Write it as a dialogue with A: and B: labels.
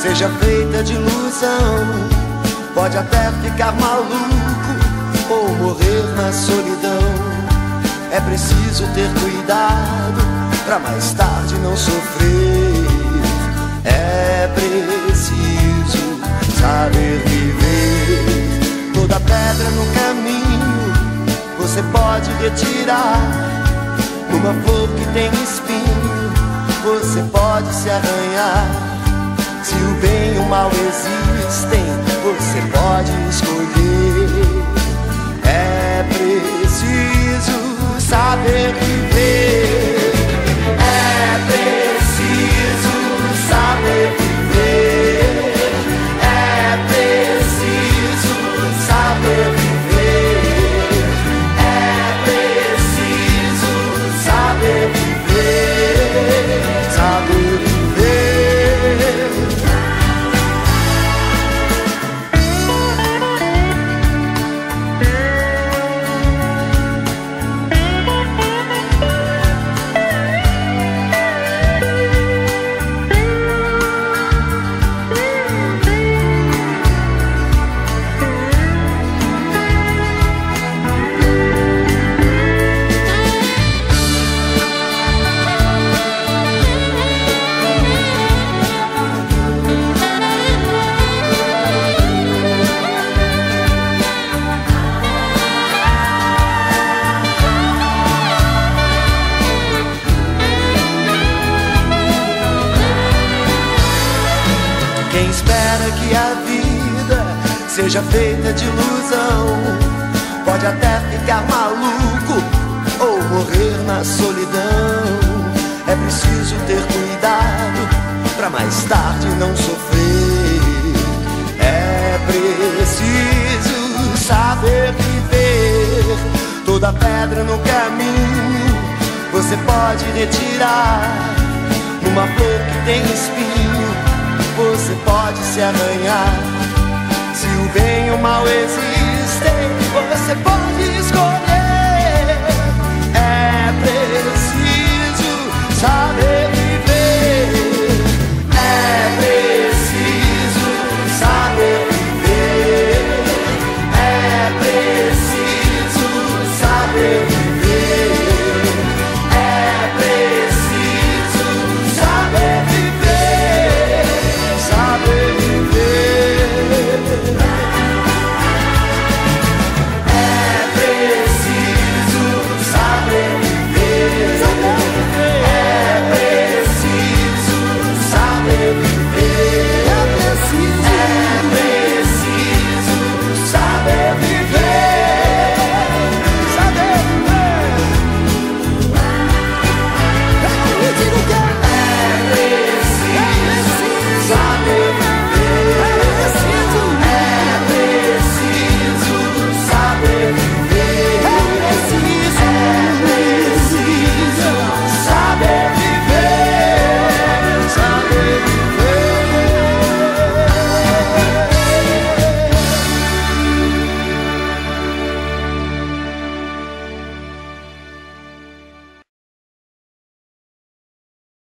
A: seja feita de ilusão. Pode até ficar maluco ou morrer na solidão. É preciso ter cuidado pra mais tarde não sofrer. É preciso saber viver. Toda pedra no caminho você pode retirar. Numa flor que tem espinho você pode se arranhar. Se o bem e o mal existem, você pode escolher. É preciso saber viver. É preciso saber viver. É preciso saber viver. É preciso saber viver. Saber viver. Quem espera que a vida seja feita de ilusão pode até ficar maluco ou morrer na solidão. É preciso ter cuidado pra mais tarde não sofrer. É preciso saber viver. Toda pedra no caminho você pode retirar. Numa flor que tem espinho você pode se arranhar. Se o bem e o mal existem, você pode escolher.